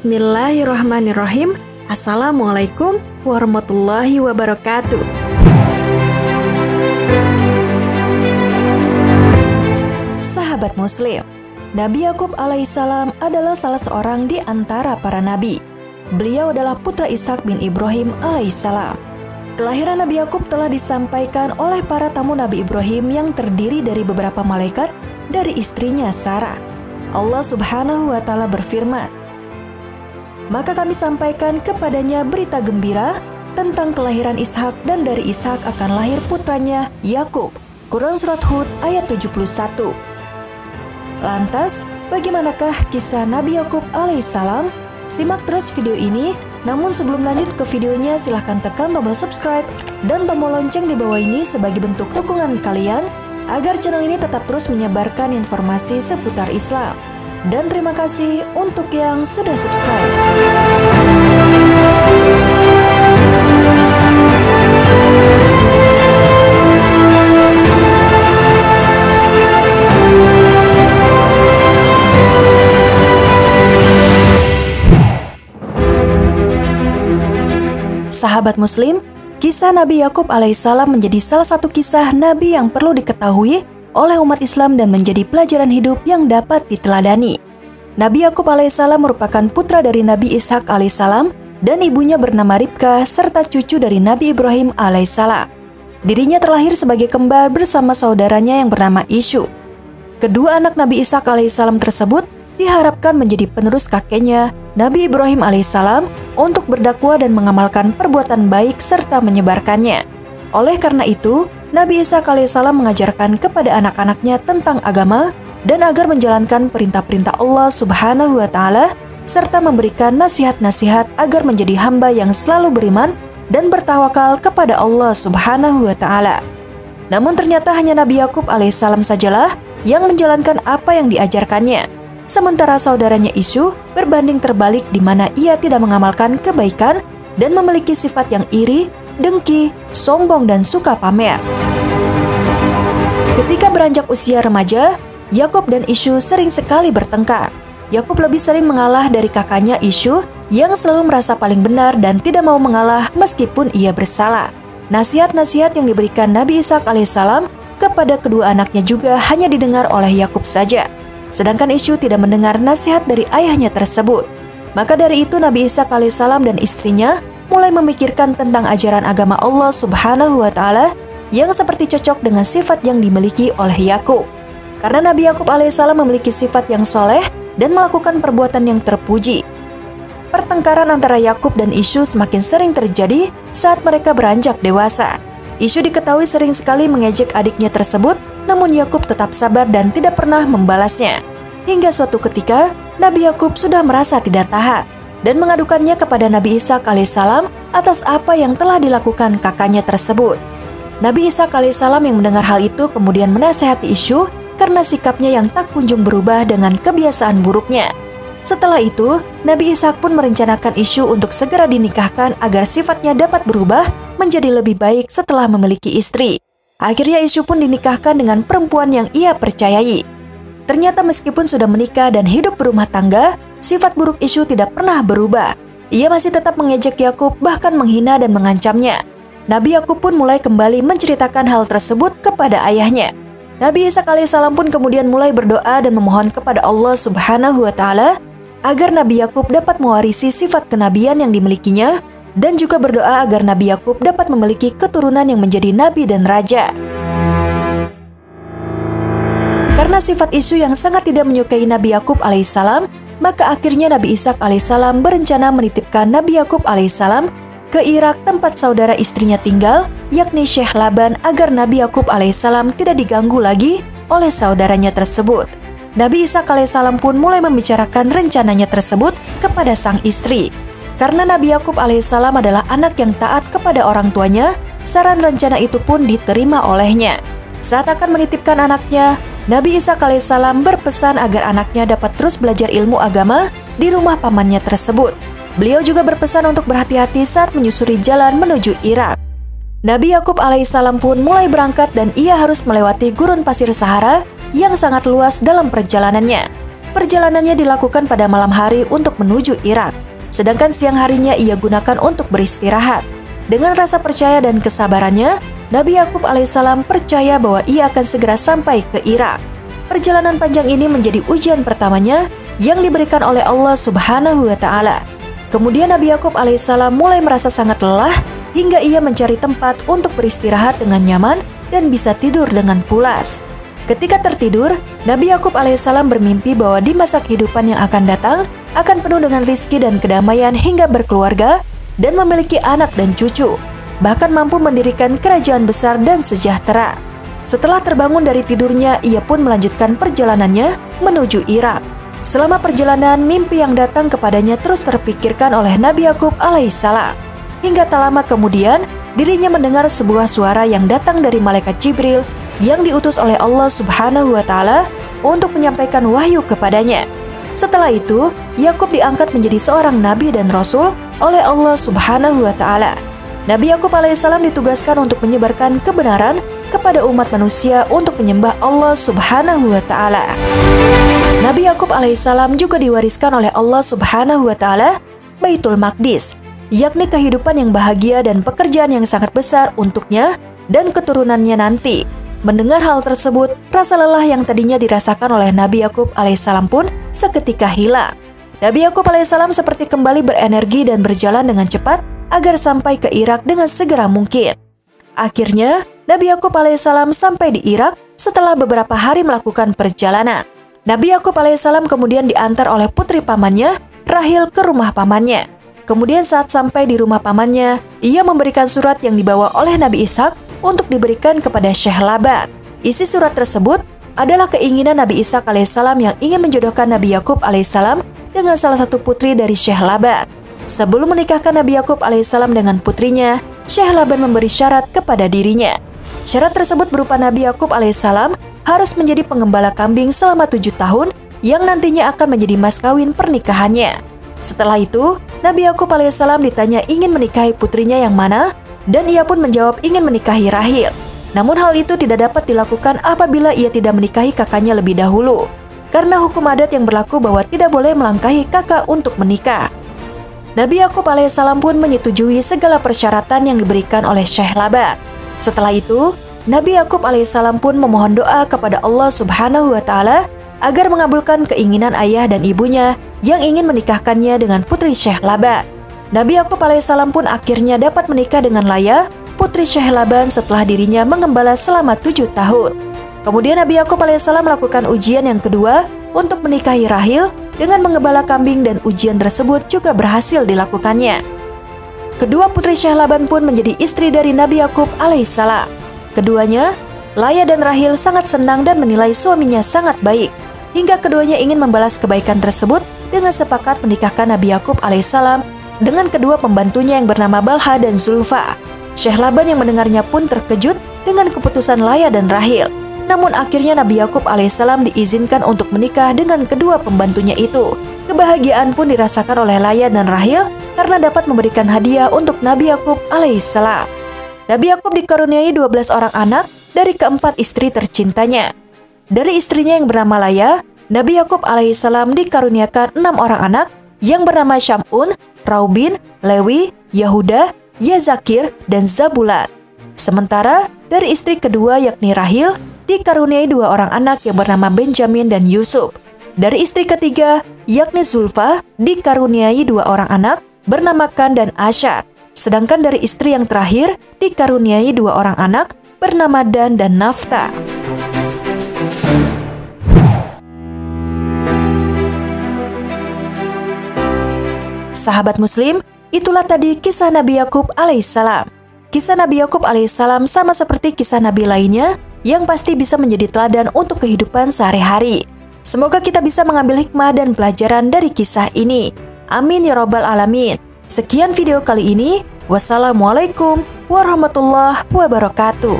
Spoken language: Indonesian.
Bismillahirrahmanirrahim. Assalamualaikum warahmatullahi wabarakatuh. Sahabat Muslim, Nabi Yakub alaihissalam adalah salah seorang di antara para nabi. Beliau adalah putra Ishak bin Ibrahim alaihissalam. Kelahiran Nabi Yakub telah disampaikan oleh para tamu Nabi Ibrahim yang terdiri dari beberapa malaikat dari istrinya Sarah. Allah Subhanahu wa Ta'ala berfirman, "Maka kami sampaikan kepadanya berita gembira tentang kelahiran Ishak, dan dari Ishak akan lahir putranya Yakub." Quran Surat Hud ayat 71. Lantas, bagaimanakah kisah Nabi Yakub alaihissalam? Simak terus video ini. Namun sebelum lanjut ke videonya, silahkan tekan tombol subscribe dan tombol lonceng di bawah ini sebagai bentuk dukungan kalian agar channel ini tetap terus menyebarkan informasi seputar Islam. Dan terima kasih untuk yang sudah subscribe. Sahabat Muslim, kisah Nabi Yakub alaihissalam menjadi salah satu kisah Nabi yang perlu diketahui oleh umat Islam dan menjadi pelajaran hidup yang dapat diteladani. Nabi Yakub alaihissalam merupakan putra dari Nabi Ishak alaihissalam dan ibunya bernama Ribkah serta cucu dari Nabi Ibrahim alaihissalam. Dirinya terlahir sebagai kembar bersama saudaranya yang bernama Isyu. Kedua anak Nabi Ishak alaihissalam tersebut diharapkan menjadi penerus kakeknya Nabi Ibrahim alaihissalam untuk berdakwah dan mengamalkan perbuatan baik serta menyebarkannya. Oleh karena itu, Nabi Ishak alaihissalam mengajarkan kepada anak-anaknya tentang agama dan agar menjalankan perintah-perintah Allah Subhanahu wa Ta'ala serta memberikan nasihat-nasihat agar menjadi hamba yang selalu beriman dan bertawakal kepada Allah Subhanahu wa Ta'ala. Namun ternyata hanya Nabi Yakub alaihissalam sajalah yang menjalankan apa yang diajarkannya. Sementara saudaranya Isyu berbanding terbalik, di mana ia tidak mengamalkan kebaikan dan memiliki sifat yang iri, dengki, sombong, dan suka pamer. Ketika beranjak usia remaja, Yakub dan Isyu sering sekali bertengkar. Yakub lebih sering mengalah dari kakaknya Isyu yang selalu merasa paling benar dan tidak mau mengalah meskipun ia bersalah. Nasihat-nasihat yang diberikan Nabi Ishak alaihissalam kepada kedua anaknya juga hanya didengar oleh Yakub saja. Sedangkan Isyu tidak mendengar nasihat dari ayahnya tersebut. Maka dari itu Nabi Ishak alaihissalam dan istrinya mulai memikirkan tentang ajaran agama Allah Subhanahu wa Ta'ala yang seperti cocok dengan sifat yang dimiliki oleh Yakub. Karena Nabi Yakub alaihissalam memiliki sifat yang soleh dan melakukan perbuatan yang terpuji. Pertengkaran antara Yakub dan Isyu semakin sering terjadi saat mereka beranjak dewasa. Isyu diketahui sering sekali mengejek adiknya tersebut, namun Yakub tetap sabar dan tidak pernah membalasnya. Hingga suatu ketika, Nabi Yakub sudah merasa tidak tahan dan mengadukannya kepada Nabi Ishak alaihissalam atas apa yang telah dilakukan kakaknya tersebut. Nabi Ishak alaihissalam yang mendengar hal itu kemudian menasihati Isyu karena sikapnya yang tak kunjung berubah dengan kebiasaan buruknya. Setelah itu, Nabi Ishak pun merencanakan Isyu untuk segera dinikahkan agar sifatnya dapat berubah menjadi lebih baik setelah memiliki istri. Akhirnya Isyu pun dinikahkan dengan perempuan yang ia percayai. Ternyata meskipun sudah menikah dan hidup berumah tangga, sifat buruk Isyu tidak pernah berubah. Ia masih tetap mengejek Yakub, bahkan menghina dan mengancamnya. Nabi Yakub pun mulai kembali menceritakan hal tersebut kepada ayahnya. Nabi Ishak alaihissalam pun kemudian mulai berdoa dan memohon kepada Allah Subhanahu wa Ta'ala agar Nabi Yakub dapat mewarisi sifat kenabian yang dimilikinya, dan juga berdoa agar Nabi Yakub dapat memiliki keturunan yang menjadi nabi dan raja. Karena sifat Isyu yang sangat tidak menyukai Nabi Yakub alaihissalam, maka akhirnya Nabi Ishak alaihissalam berencana menitipkan Nabi Yakub alaihissalam ke Irak, tempat saudara istrinya tinggal, yakni Syekh Laban, agar Nabi Yakub alaihissalam tidak diganggu lagi oleh saudaranya tersebut. Nabi Ishak alaihissalam pun mulai membicarakan rencananya tersebut kepada sang istri. Karena Nabi Yakub alaihissalam adalah anak yang taat kepada orang tuanya, saran rencana itu pun diterima olehnya. Saat akan menitipkan anaknya, Nabi Ishak alaihissalam berpesan agar anaknya dapat terus belajar ilmu agama di rumah pamannya tersebut. Beliau juga berpesan untuk berhati-hati saat menyusuri jalan menuju Irak. Nabi Yakub alaihissalam pun mulai berangkat dan ia harus melewati gurun pasir Sahara yang sangat luas dalam perjalanannya. Perjalanannya dilakukan pada malam hari untuk menuju Irak, sedangkan siang harinya ia gunakan untuk beristirahat. Dengan rasa percaya dan kesabarannya, Nabi Yakub alaihissalam percaya bahwa ia akan segera sampai ke Irak. Perjalanan panjang ini menjadi ujian pertamanya yang diberikan oleh Allah Subhanahu wa Ta'ala. Kemudian Nabi Yakub alaihissalam mulai merasa sangat lelah hingga ia mencari tempat untuk beristirahat dengan nyaman dan bisa tidur dengan pulas. Ketika tertidur, Nabi Yakub alaihissalam bermimpi bahwa di masa kehidupan yang akan datang akan penuh dengan rizki dan kedamaian hingga berkeluarga dan memiliki anak dan cucu, bahkan mampu mendirikan kerajaan besar dan sejahtera. Setelah terbangun dari tidurnya, ia pun melanjutkan perjalanannya menuju Irak. Selama perjalanan, mimpi yang datang kepadanya terus terpikirkan oleh Nabi Yakub alaihissalam. Hingga tak lama kemudian, dirinya mendengar sebuah suara yang datang dari malaikat Jibril yang diutus oleh Allah Subhanahu wa Ta'ala untuk menyampaikan wahyu kepadanya. Setelah itu, Yakub diangkat menjadi seorang nabi dan rasul oleh Allah Subhanahu wa Ta'ala. Nabi Yakub alaihissalam ditugaskan untuk menyebarkan kebenaran kepada umat manusia untuk menyembah Allah Subhanahu wa Ta'ala. Nabi Yakub alaihissalam juga diwariskan oleh Allah Subhanahu wa Ta'ala Baitul Maqdis, yakni kehidupan yang bahagia dan pekerjaan yang sangat besar untuknya dan keturunannya nanti. Mendengar hal tersebut, rasa lelah yang tadinya dirasakan oleh Nabi Yakub alaihissalam pun seketika hilang. Nabi Yakub alaihissalam seperti kembali berenergi dan berjalan dengan cepat agar sampai ke Irak dengan segera mungkin. Akhirnya, Nabi Yakub alaihissalam sampai di Irak setelah beberapa hari melakukan perjalanan. Nabi Yakub alaihissalam kemudian diantar oleh putri pamannya, Rahil, ke rumah pamannya. Kemudian saat sampai di rumah pamannya, ia memberikan surat yang dibawa oleh Nabi Ishak untuk diberikan kepada Syekh Laban. Isi surat tersebut adalah keinginan Nabi Ishak alaihissalam yang ingin menjodohkan Nabi Yakub alaihissalam dengan salah satu putri dari Syekh Laban. Sebelum menikahkan Nabi Yakub alaihissalam dengan putrinya, Syekh Laban memberi syarat kepada dirinya. Syarat tersebut berupa Nabi Yakub alaihissalam harus menjadi penggembala kambing selama 7 tahun yang nantinya akan menjadi mas kawin pernikahannya. Setelah itu, Nabi Yakub alaihissalam ditanya ingin menikahi putrinya yang mana, dan ia pun menjawab ingin menikahi Rahil. Namun hal itu tidak dapat dilakukan apabila ia tidak menikahi kakaknya lebih dahulu, karena hukum adat yang berlaku bahwa tidak boleh melangkahi kakak untuk menikah. Nabi Yakub alaihissalam pun menyetujui segala persyaratan yang diberikan oleh Syekh Laban. Setelah itu, Nabi Yakub alaihissalam pun memohon doa kepada Allah Subhanahu wa Ta'ala agar mengabulkan keinginan ayah dan ibunya yang ingin menikahkannya dengan putri Syekh Laban. Nabi Yakub alaihissalam pun akhirnya dapat menikah dengan Laya, putri Syekh Laban, setelah dirinya mengembala selama 7 tahun. Kemudian Nabi Yakub alaihissalam melakukan ujian yang kedua untuk menikahi Rahil dengan mengembala kambing, dan ujian tersebut juga berhasil dilakukannya. Kedua putri Syekh Laban pun menjadi istri dari Nabi Yakub alaihissalam. Keduanya, Laya dan Rahil, sangat senang dan menilai suaminya sangat baik, hingga keduanya ingin membalas kebaikan tersebut dengan sepakat menikahkan Nabi Yakub alaihissalam dengan kedua pembantunya yang bernama Balha dan Zulfa. Syekh Laban yang mendengarnya pun terkejut dengan keputusan Laya dan Rahil. Namun akhirnya Nabi Yakub alaihissalam diizinkan untuk menikah dengan kedua pembantunya itu. Kebahagiaan pun dirasakan oleh Laya dan Rahil karena dapat memberikan hadiah untuk Nabi Yakub alaihissalam. Nabi Yakub dikaruniai 12 orang anak dari keempat istri tercintanya. Dari istrinya yang bernama Laya, Nabi Yakub alaihissalam dikaruniakan 6 orang anak yang bernama Syamun, Raubin, Lewi, Yahuda, Yazakir, dan Zabulan. Sementara dari istri kedua yakni Rahil dikaruniai 2 orang anak yang bernama Benjamin dan Yusuf. Dari istri ketiga yakni Zulfa dikaruniai 2 orang anak bernama Kan dan Asyar. Sedangkan dari istri yang terakhir dikaruniai 2 orang anak bernama Dan dan Nafta. Sahabat Muslim, itulah tadi kisah Nabi Yakub alaihissalam. Kisah Nabi Yakub alaihissalam sama seperti kisah Nabi lainnya yang pasti bisa menjadi teladan untuk kehidupan sehari-hari. Semoga kita bisa mengambil hikmah dan pelajaran dari kisah ini. Amin ya robbal alamin. Sekian video kali ini. Wassalamualaikum warahmatullahi wabarakatuh.